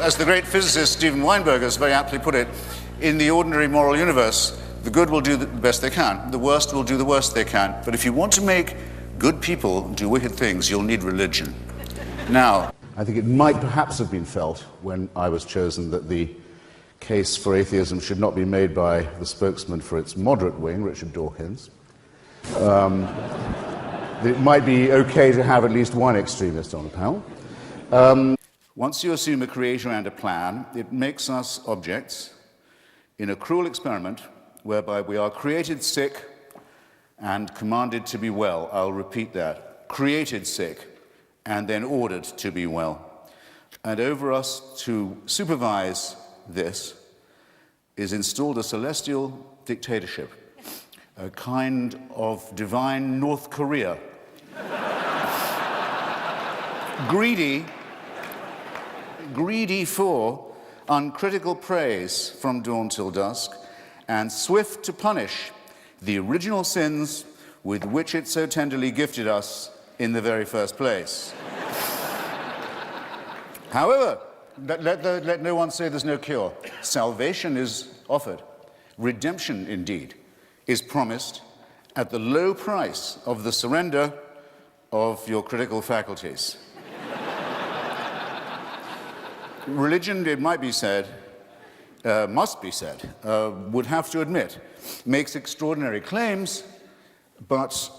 as the great physicist Steven Weinberg has very aptly put it, in the ordinary moral universe, the good will do the best they can, the worst will do the worst they can. But if you want to make good people do wicked things, you'll need religion. Now, I think it might perhaps have been felt when I was chosen that the case for atheism should not be made by the spokesman for its moderate wing, Richard Dawkins. It might be okay to have at least one extremist on the panel. Once you assume a creator and a plan, it makes us objects in a cruel experiment whereby we are created sick and commanded to be well. I'll repeat that. Created sick and then ordered to be well. And over us to supervise this is installed a celestial dictatorship, a kind of divine North Korea. greedy for uncritical praise from dawn till dusk, and swift to punish the original sins with which it so tenderly gifted us in the very first place. However, let no one say there's no cure. Salvation is offered. Redemption, indeed, is promised at the low price of the surrender of your critical faculties. Religion, it might be said, must be said, would have to admit, makes extraordinary claims, but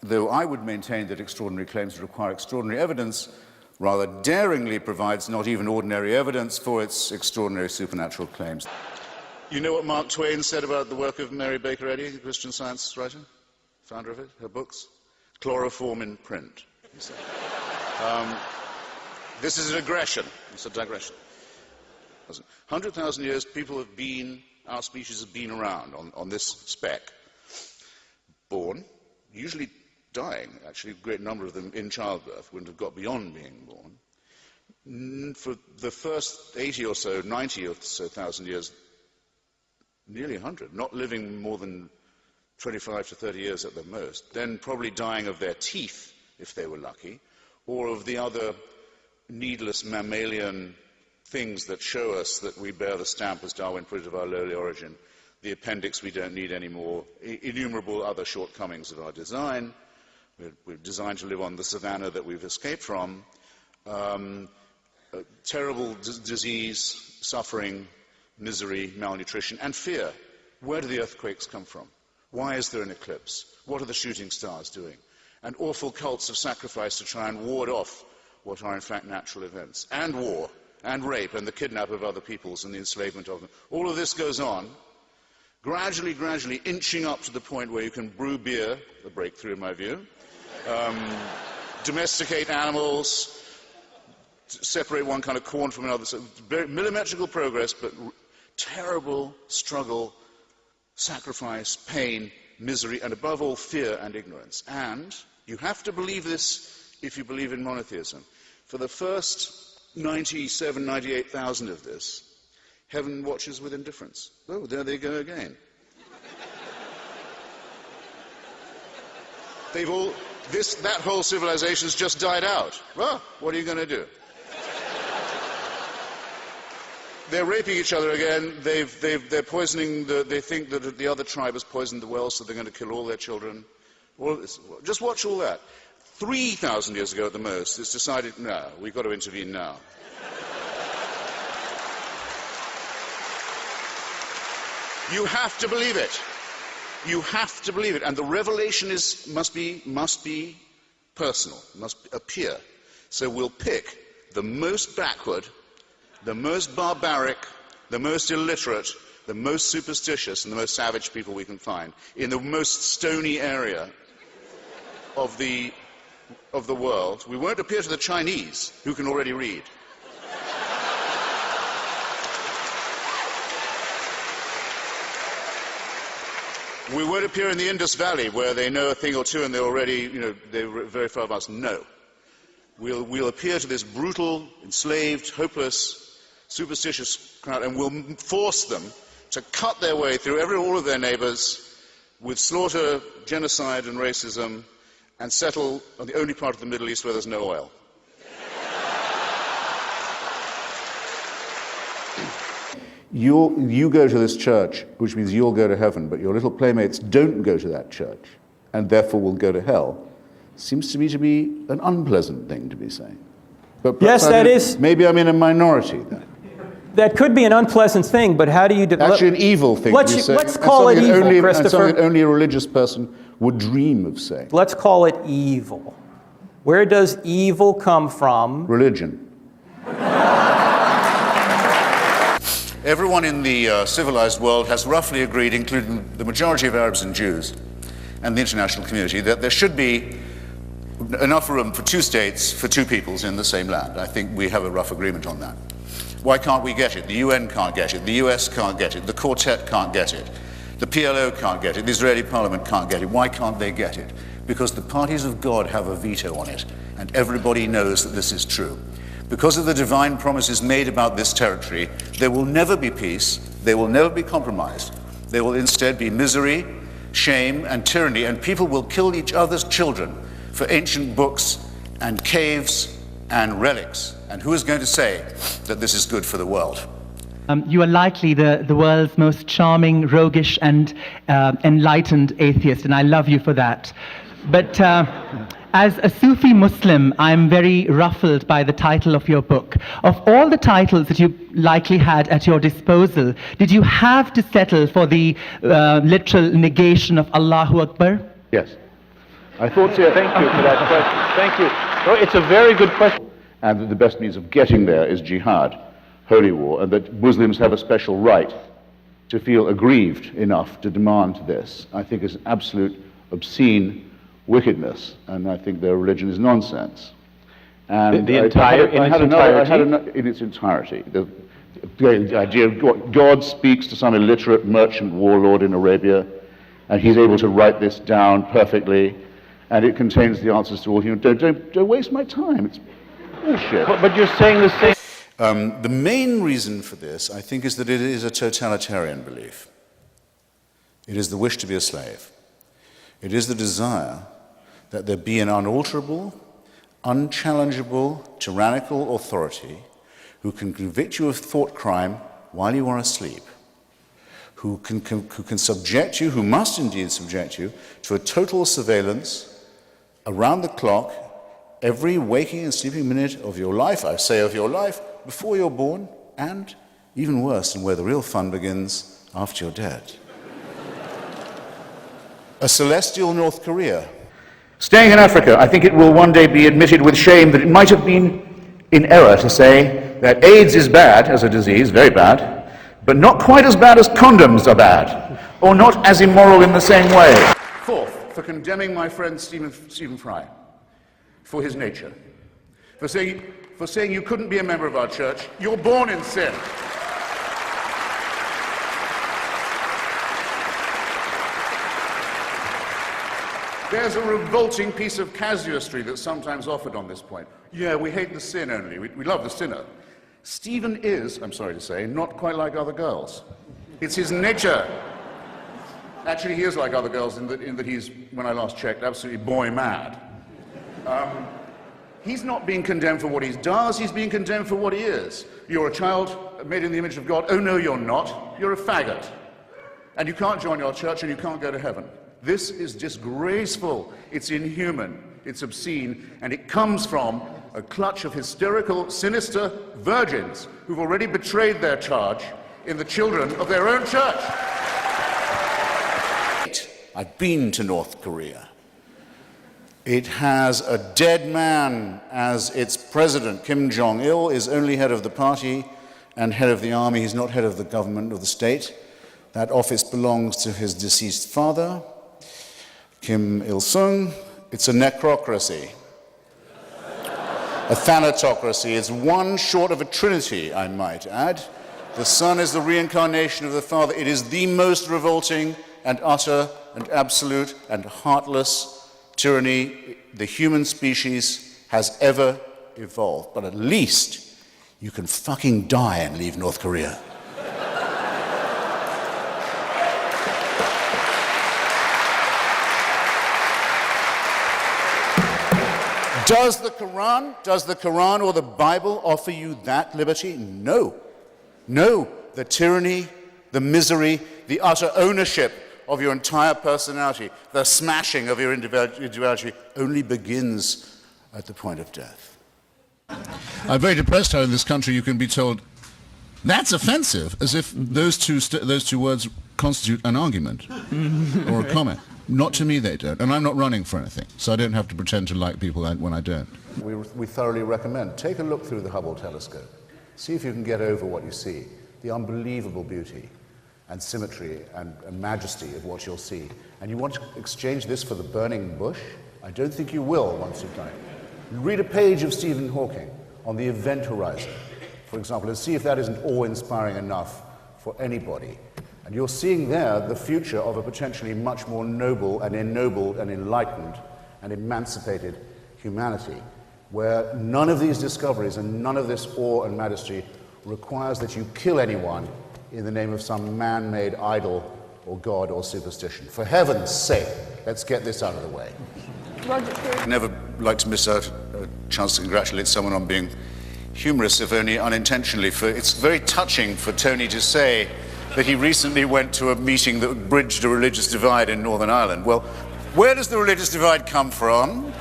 though I would maintain that extraordinary claims require extraordinary evidence, rather daringly provides not even ordinary evidence for its extraordinary supernatural claims. You know what Mark Twain said about the work of Mary Baker Eddy, the Christian Science writer, founder of it, her books? Chloroform in print, he said. This is a digression. It's a digression. 100,000 years, people have been, our species has been around on this speck. Born, usually dying, actually, a great number of them in childbirth, wouldn't have got beyond being born. For the first 80 or so, 90 or so thousand years, nearly 100, not living more than 25 to 30 years at the most, then probably dying of their teeth, if they were lucky, or of the other needless mammalian things that show us that we bear the stamp, as Darwin put it, of our lowly origin, the appendix we don't need anymore, innumerable other shortcomings of our design. We're designed to live on the savannah that we've escaped from. Terrible disease, suffering, misery, malnutrition, and fear. Where do the earthquakes come from? Why is there an eclipse? What are the shooting stars doing? And awful cults of sacrifice to try and ward off what are in fact natural events. And war, and rape, and the kidnap of other peoples, and the enslavement of them. All of this goes on, gradually inching up to the point where you can brew beer, a breakthrough in my view, domesticate animals, separate one kind of corn from another. So very millimetrical progress, but terrible struggle, sacrifice, pain, misery, and above all, fear and ignorance. And you have to believe this if you believe in monotheism. For the first 97, 98,000 of this, heaven watches with indifference. Oh, there they go again. That whole civilization's just died out. Well, what are you going to do? They're raping each other again. They're poisoning. They think that the other tribe has poisoned the well, so they're going to kill all their children. All of this. Just watch all that. 3,000 years ago at the most, it's decided, no, we've got to intervene now. You have to believe it. You have to believe it. And the revelation must be personal, must appear. So we'll pick the most backward, the most barbaric, the most illiterate, the most superstitious, and the most savage people we can find in the most stony area of the world. We won't appear to the Chinese, who can already read. We won't appear in the Indus Valley, where they know a thing or two and they're already, they're very far advanced. No. We'll appear to this brutal, enslaved, hopeless, superstitious crowd, and we'll force them to cut their way through all of their neighbors with slaughter, genocide, and racism, and settle on the only part of the Middle East where there's no oil. you go to this church, which means you'll go to heaven, but your little playmates don't go to that church, and therefore will go to hell, seems to me to be an unpleasant thing to be saying. But yes, that is. Maybe I'm in a minority then. That could be an unpleasant thing, but how do you... Actually, an evil thing to be saying. Let's call it evil, Christopher. And something that only a religious person would dream of saying. Let's call it evil. Where does evil come from? Religion. Everyone in the civilized world has roughly agreed, including the majority of Arabs and Jews and the international community, that there should be enough room for two states, for two peoples in the same land. I think we have a rough agreement on that. Why can't we get it? The UN can't get it, the US can't get it, the Quartet can't get it, the PLO can't get it, the Israeli parliament can't get it. Why can't they get it? Because the parties of God have a veto on it, and everybody knows that this is true. Because of the divine promises made about this territory, there will never be peace, there will never be compromise. There will instead be misery, shame, and tyranny, and people will kill each other's children for ancient books and caves and relics. And who is going to say that this is good for the world? You are likely the world's most charming, roguish, and enlightened atheist, and I love you for that. But as a Sufi Muslim, I'm very ruffled by the title of your book. Of all the titles that you likely had at your disposal, did you have to settle for the literal negation of Allahu Akbar? Yes. I thought so. Thank you for that question. Thank you. No, it's a very good question. And that the best means of getting there is jihad, holy war, and that Muslims have a special right to feel aggrieved enough to demand this, I think is an absolute obscene wickedness, and I think their religion is nonsense. And in its entirety. The idea of God speaks to some illiterate merchant warlord in Arabia, and he's able to write this down perfectly, and it contains the answers to all human. Don't waste my time. It's bullshit. But you're saying the same. The main reason for this, I think, is that it is a totalitarian belief. It is the wish to be a slave. It is the desire that there be an unalterable, unchallengeable, tyrannical authority who can convict you of thought crime while you are asleep, who can subject you, who must indeed subject you, to a total surveillance around the clock, every waking and sleeping minute of your life, I say of your life, before you're born, and even worse, and where the real fun begins, after you're dead. A celestial North Korea. Staying in Africa, I think it will one day be admitted with shame that it might have been in error to say that AIDS is bad as a disease, very bad, but not quite as bad as condoms are bad, or not as immoral in the same way. Fourth, for condemning my friend Stephen Fry, for his nature, for saying you couldn't be a member of our church, you're born in sin. There's a revolting piece of casuistry that's sometimes offered on this point. Yeah, we hate the sin only, we love the sinner. Stephen is, I'm sorry to say, not quite like other girls. It's his nature. Actually, he is like other girls in that he's, when I last checked, absolutely boy mad. He's not being condemned for what he does, he's being condemned for what he is. You're a child made in the image of God. Oh no, you're not. You're a faggot. And you can't join your church and you can't go to heaven. This is disgraceful, it's inhuman, it's obscene, and it comes from a clutch of hysterical, sinister virgins who've already betrayed their charge in the children of their own church. I've been to North Korea. It has a dead man as its president. Kim Jong-il is only head of the party and head of the army. He's not head of the government or the state. That office belongs to his deceased father, Kim Il-sung. It's a necrocracy, a thanatocracy. It's one short of a trinity, I might add. The son is the reincarnation of the father. It is the most revolting and utter and absolute and heartless tyranny the human species has ever evolved. But at least you can fucking die and leave North Korea. Does the Quran or the Bible offer you that liberty? No. No. the tyranny, the misery, the utter ownership of your entire personality, the smashing of your individuality only begins at the point of death. I'm very depressed how in this country you can be told, that's offensive, as if those two words constitute an argument or a comment. Not to me they don't, and I'm not running for anything, so I don't have to pretend to like people when I don't. We thoroughly recommend, take a look through the Hubble telescope. See if you can get over what you see, the unbelievable beauty and symmetry and majesty of what you'll see. And you want to exchange this for the burning bush? I don't think you will once you've done it. Read a page of Stephen Hawking on the event horizon, for example, and see if that isn't awe-inspiring enough for anybody. And you're seeing there the future of a potentially much more noble and ennobled and enlightened and emancipated humanity, where none of these discoveries and none of this awe and majesty requires that you kill anyone in the name of some man-made idol or god or superstition. For heaven's sake, let's get this out of the way. Roger, Never like to miss out a chance to congratulate someone on being humorous, if only unintentionally. For it's very touching for Tony to say that he recently went to a meeting that bridged a religious divide in Northern Ireland. Well, where does the religious divide come from?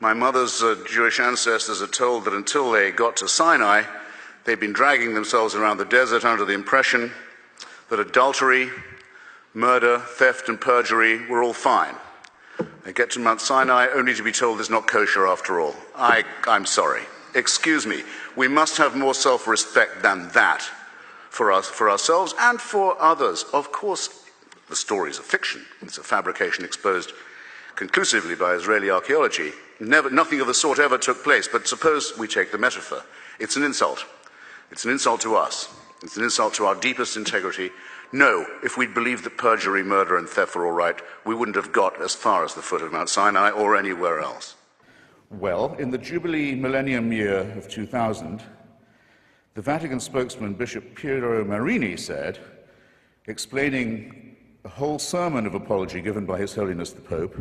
My mother's Jewish ancestors are told that until they got to Sinai, they'd been dragging themselves around the desert under the impression that adultery, murder, theft, and perjury were all fine. They get to Mount Sinai only to be told it's not kosher after all. I'm sorry. Excuse me. We must have more self-respect than that for us, for ourselves, and for others. Of course, the story is a fiction. It's a fabrication exposed conclusively by Israeli archaeology. Nothing of the sort ever took place, but suppose we take the metaphor. It's an insult. It's an insult to us. It's an insult to our deepest integrity. No, if we'd believed that perjury, murder, and theft were all right, we wouldn't have got as far as the foot of Mount Sinai or anywhere else. Well, in the Jubilee Millennium Year of 2000, the Vatican spokesman, Bishop Piero Marini, said, explaining a whole sermon of apology given by His Holiness the Pope,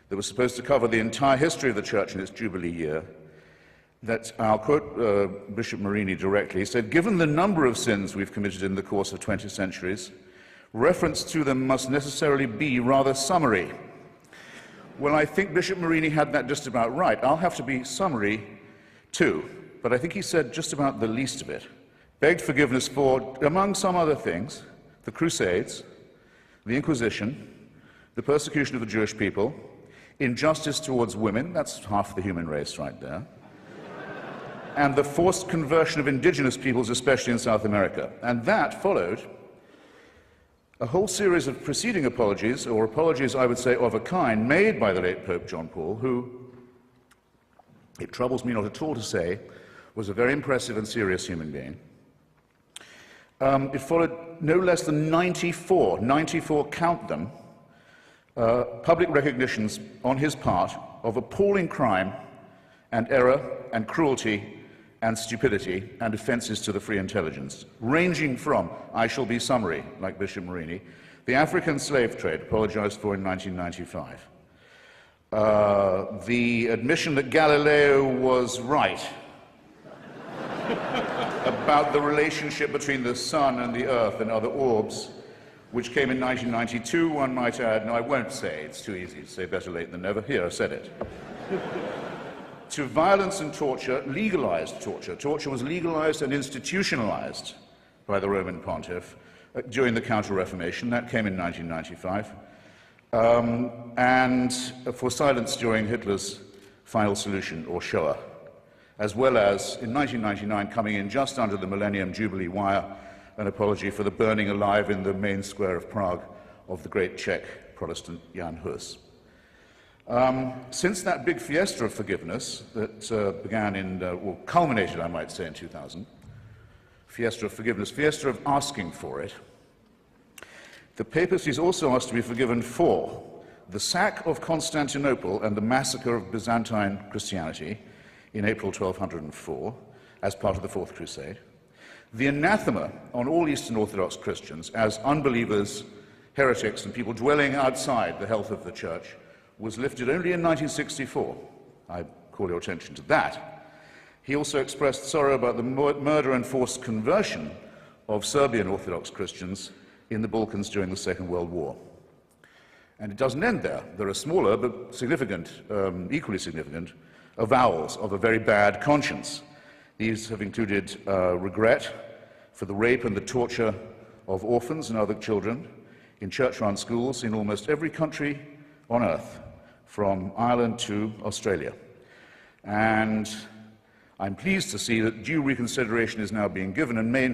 that was supposed to cover the entire history of the Church in its Jubilee year, that I'll quote Bishop Marini directly. He said, given the number of sins we've committed in the course of 20 centuries, reference to them must necessarily be rather summary. Well, I think Bishop Marini had that just about right. I'll have to be summary too, but I think he said just about the least of it. Begged forgiveness for, among some other things, the Crusades, the Inquisition, the persecution of the Jewish people, injustice towards women, that's half the human race right there, and the forced conversion of indigenous peoples, especially in South America. And that followed a whole series of preceding apologies, or apologies, I would say, of a kind, made by the late Pope John Paul, who, it troubles me not at all to say, was a very impressive and serious human being. It followed no less than 94, count them, public recognitions on his part of appalling crime and error and cruelty and stupidity and offences to the free intelligence, ranging from, I shall be summary, like Bishop Marini, the African slave trade, apologized for in 1995, the admission that Galileo was right about the relationship between the sun and the earth and other orbs, which came in 1992, one might add. No, I won't say, it's too easy to say better late than never. Here, I said it. To violence and torture, legalized torture. Torture was legalized and institutionalized by the Roman pontiff during the Counter-Reformation. That came in 1995. And for silence during Hitler's final solution, or Shoah, as well as, in 1999, coming in just under the Millennium Jubilee wire, an apology for the burning alive in the main square of Prague of the great Czech Protestant Jan Hus. Since that big fiesta of forgiveness that began in, well, culminated, I might say, in 2000, fiesta of forgiveness, fiesta of asking for it, the papacy is also asked to be forgiven for the sack of Constantinople and the massacre of Byzantine Christianity in April 1204 as part of the Fourth Crusade, the anathema on all Eastern Orthodox Christians as unbelievers, heretics, and people dwelling outside the health of the Church was lifted only in 1964. I call your attention to that. He also expressed sorrow about the murder and forced conversion of Serbian Orthodox Christians in the Balkans during the Second World War. And it doesn't end there. There are smaller but significant, equally significant, avowals of a very bad conscience. These have included regret for the rape and the torture of orphans and other children in church-run schools in almost every country on earth, from Ireland to Australia. And I'm pleased to see that due reconsideration is now being given and may in fact